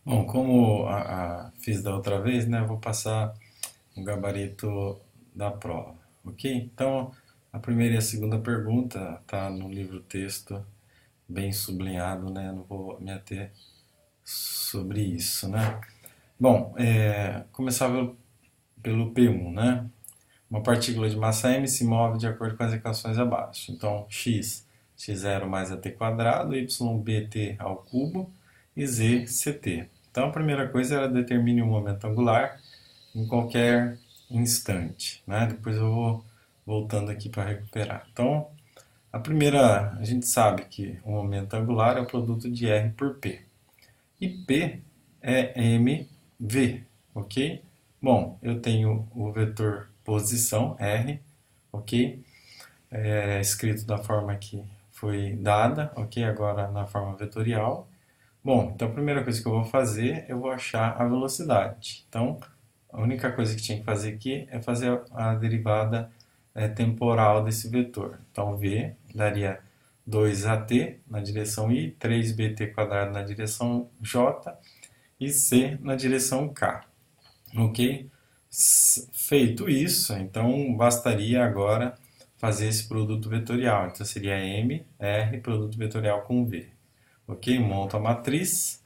Bom, como fiz da outra vez, né, eu vou passar o gabarito da prova, ok? Então, a primeira e a segunda pergunta tá no livro-texto bem sublinhado, né? Não vou me ater sobre isso, né? Bom, começar pelo P1, né? Uma partícula de massa m se move de acordo com as equações abaixo. Então, x0 mais at quadrado, ybt ao cubo e z ct. Então, a primeira coisa era determine o momento angular em qualquer instante, né? Depois eu vou voltando aqui para recuperar. Então, a gente sabe que o momento angular é o produto de R por P. E P é mv, ok? Bom, eu tenho o vetor posição, R, ok? Escrito da forma que foi dada, ok? Agora na forma vetorial. Bom, então a primeira coisa que eu vou fazer, eu vou achar a velocidade. Então, a única coisa que tinha que fazer aqui é fazer a derivada temporal desse vetor. Então, V daria 2at na direção i, 3bt quadrado na direção j e c na direção k. Ok? Feito isso, então bastaria agora fazer esse produto vetorial. Então seria M, R, produto vetorial com V. Ok? Monto a matriz,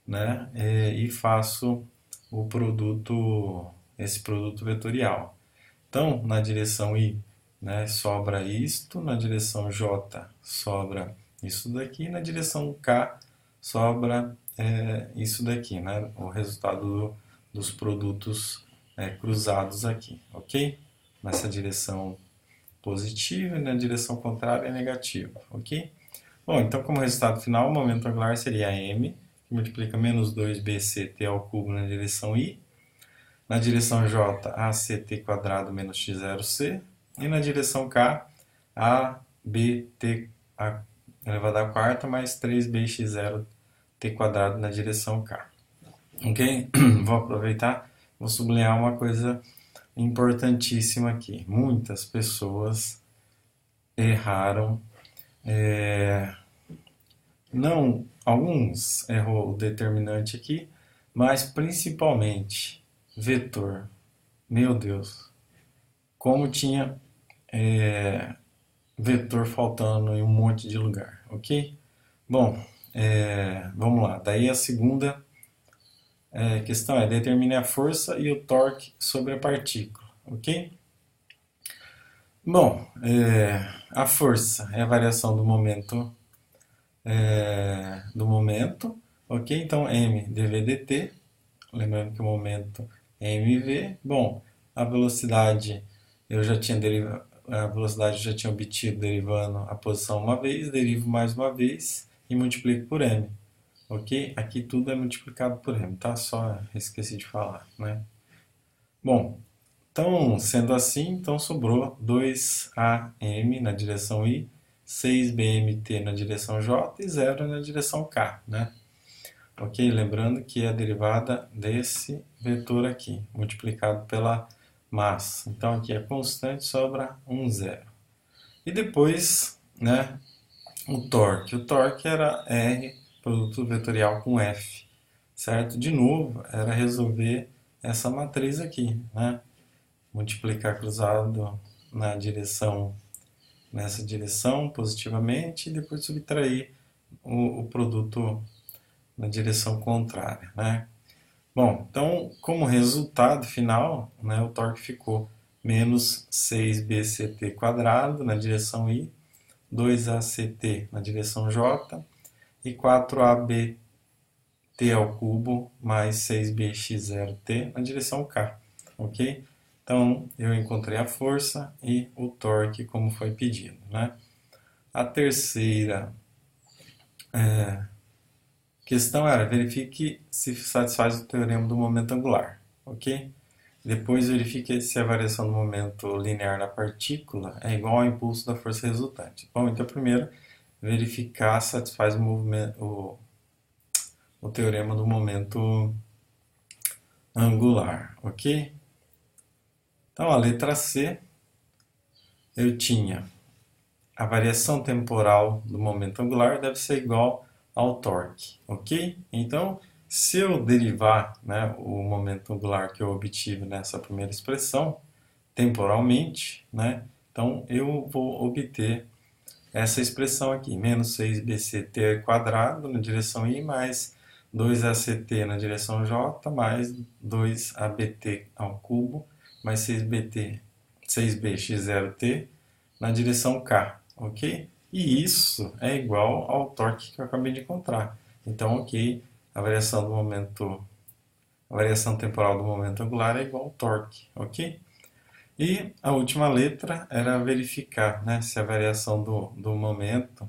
né? E faço o produto, esse produto vetorial. Então, na direção I, né, sobra isto, na direção J sobra isso daqui, na direção K sobra isso daqui, né, o resultado dos produtos cruzados aqui, ok? Nessa direção positiva e na direção contrária é negativo, ok? Bom, então como resultado final, o momento angular seria m, que multiplica menos 2bct ao cubo na direção i, na direção j, act quadrado menos x0c, e na direção k, abt elevado à quarta mais 3bx0t quadrado na direção k. Ok? Vou aproveitar, vou sublinhar uma coisa importantíssima aqui. Muitas pessoas erraram, é, não, alguns errou o determinante aqui, mas principalmente vetor. Meu Deus, como tinha vetor faltando em um monte de lugar, ok? Bom, vamos lá. Daí a segunda questão é determine a força e o torque sobre a partícula, ok? Bom, a força é a variação do momento, ok? Então m dv dt, lembrando que o momento é mv. Bom, a velocidade eu já tinha a velocidade eu já tinha obtido derivando a posição uma vez, derivo mais uma vez e multiplico por m, ok? Aqui tudo é multiplicado por m, tá? Só esqueci de falar, né? Bom, então, sendo assim, então sobrou 2am na direção i, 6bmt na direção j e 0 na direção k, né? Ok? Lembrando que é a derivada desse vetor aqui, multiplicado pela massa. Então, aqui é constante, sobra um zero. E depois, né, o torque. O torque era R, produto vetorial com F, certo? De novo, era resolver essa matriz aqui, né? Multiplicar cruzado na direção, nessa direção positivamente e depois subtrair o produto na direção contrária, né? Bom, então como resultado final, né, o torque ficou menos 6bct quadrado na direção i, 2act na direção j e 4abt ao cubo mais 6bx0t na direção k, ok? Então eu encontrei a força e o torque como foi pedido, né? A terceira questão era verifique se satisfaz o teorema do momento angular, ok? Depois verifique se a variação do momento linear da partícula é igual ao impulso da força resultante. Bom, então primeiro verificar se satisfaz o teorema do momento angular, ok? Então a letra C eu tinha a variação temporal do momento angular deve ser igual ao torque, ok? Então Se eu derivar, né, o momento angular que eu obtive nessa primeira expressão, temporalmente, né, então eu vou obter essa expressão aqui, menos 6bct quadrado na direção I, mais 2act na direção J, mais 2abt ao cubo, mais 6bx0t na direção K, ok? E isso é igual ao torque que eu acabei de encontrar. Então, ok, a variação do momento, a variação temporal do momento angular é igual ao torque, ok? E a última letra era verificar, né, se a variação do momento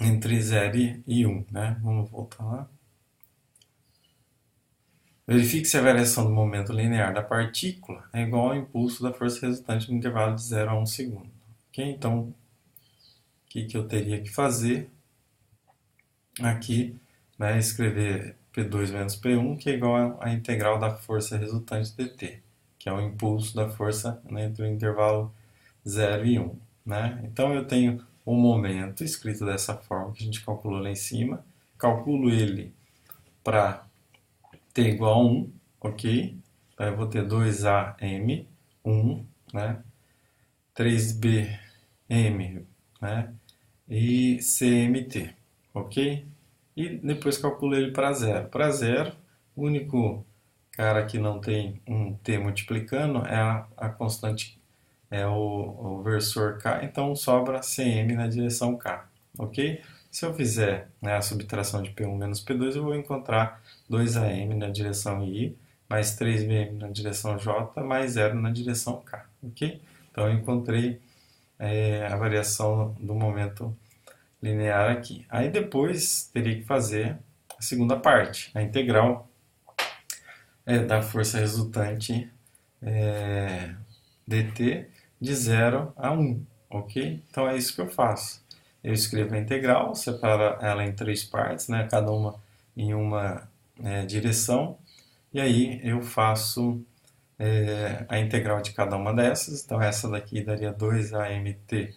entre 0 e 1, né? Vamos voltar lá. Verifique se a variação do momento linear da partícula é igual ao impulso da força resultante no intervalo de 0 a 1 segundo. Ok? Então, o que eu teria que fazer aqui, né, escrever P2 menos P1, que é igual à integral da força resultante dt, que é o impulso da força, né, entre o intervalo 0 e 1. Né? Então eu tenho o momento escrito dessa forma que a gente calculou lá em cima, calculo ele para t igual a 1, ok? Então eu vou ter 2am, 1, né? 3bm, né? E cmt, ok? E depois calculo ele para zero. Para zero, o único cara que não tem um t multiplicando é a constante, é o versor k, então sobra cm na direção k, ok? Se eu fizer, né, a subtração de P1 menos P2, eu vou encontrar 2am na direção I, mais 3bm na direção J, mais zero na direção k, ok? Então eu encontrei a variação do momento linear aqui. Aí depois teria que fazer a segunda parte, a integral da força resultante dt de 0 a 1, ok? Então é isso que eu faço. Eu escrevo a integral, separo ela em três partes, né, cada uma em uma direção, e aí eu faço a integral de cada uma dessas. Então essa daqui daria 2amt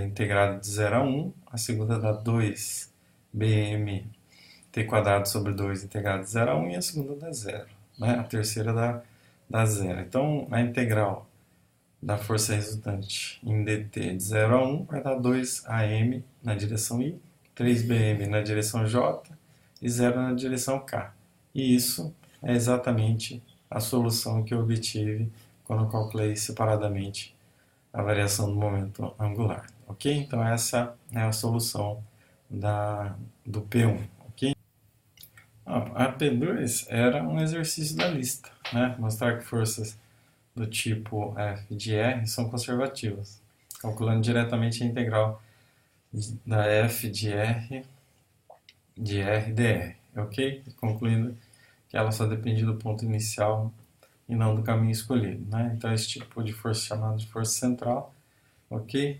integrado de 0 a 1, a segunda dá 2bm t quadrado sobre 2 integrado de 0 a 1 e a segunda dá 0. Né? A terceira dá 0. Então a integral da força resultante em dt de 0 a 1 vai dar 2am na direção I, 3bm na direção J e 0 na direção K. E isso é exatamente a solução que eu obtive quando eu calculei separadamente a variação do momento angular. Ok? Então essa é a solução do P1. Ok? A P2 era um exercício da lista, né? Mostrar que forças do tipo f de r são conservativas, calculando diretamente a integral da f de r dr, ok? Concluindo que ela só depende do ponto inicial e não do caminho escolhido, né? Então esse tipo de força é chamado de força central, ok?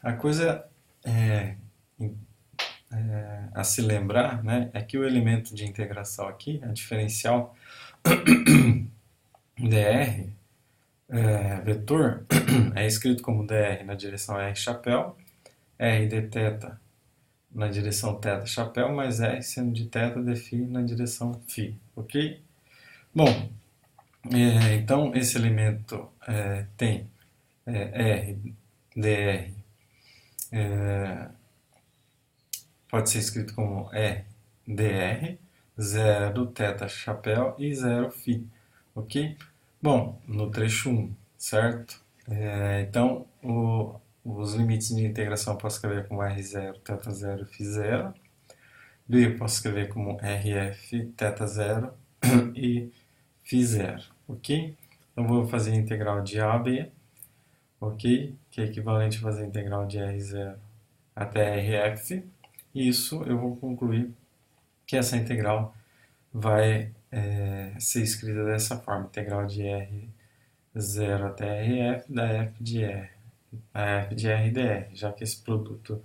A coisa a se lembrar, né, é que o elemento de integração aqui, a diferencial dr, vetor, é escrito como dr na direção r chapéu, r de θ na direção θ chapéu, mais r seno de θ de φ na direção φ, ok? Bom, então esse elemento tem r dr, pode ser escrito como r dr, 0 θ chapéu e 0 φ, ok? Bom, no trecho 1, certo? Então, os limites de integração eu posso escrever como R0, θ0, φ0. B eu posso escrever como RF, θ0 e φ0, ok? Então, vou fazer a integral de A a B, ok? Que é equivalente a fazer a integral de R0 até RF. E isso eu vou concluir que essa integral vai ser escrita dessa forma, integral de R0 até RF da f de R, a f de R dr, já que esse produto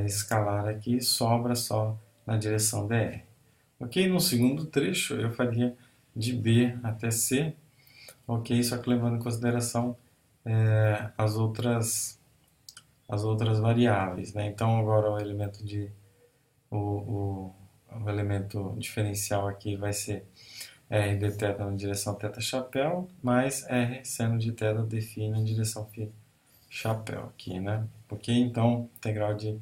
escalar aqui sobra só na direção dr. Ok? No segundo trecho eu faria de B até C, ok? Só que levando em consideração as outras variáveis, né? Então agora o elemento o elemento diferencial aqui vai ser R de θ na direção θ chapéu, mais R seno de θ de φ na direção φ chapéu aqui, né? Ok? Então, integral de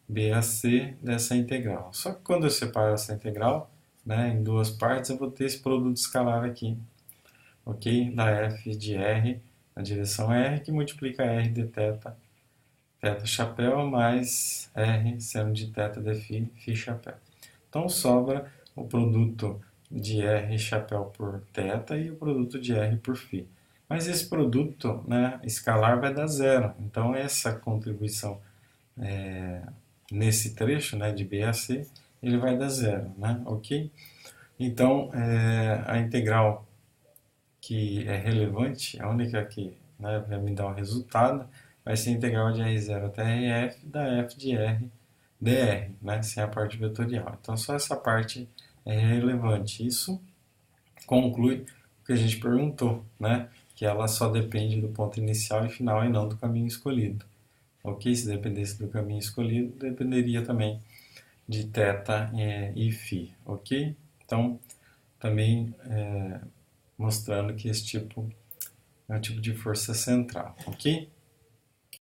B a C dessa integral. Só que quando eu separo essa integral, né, em duas partes, eu vou ter esse produto escalar aqui, ok? Da F de R na direção R, que multiplica R de θ, θ chapéu, mais R seno de θ de φ, φ chapéu. Então sobra o produto de R chapéu por θ e o produto de R por φ. Mas esse produto, né, escalar vai dar zero. Então essa contribuição nesse trecho, né, de B a C, ele vai dar zero, né, ok? Então a integral que é relevante, a única que, né, vai me dar o resultado, vai ser a integral de R0 até RF da F de R dr, né, sem a parte vetorial. Então só essa parte é relevante. Isso conclui o que a gente perguntou, né, que ela só depende do ponto inicial e final e não do caminho escolhido. Ok? Se dependesse do caminho escolhido, dependeria também de θ e φ. Ok? Então, também mostrando que esse tipo é um tipo de força central. Ok?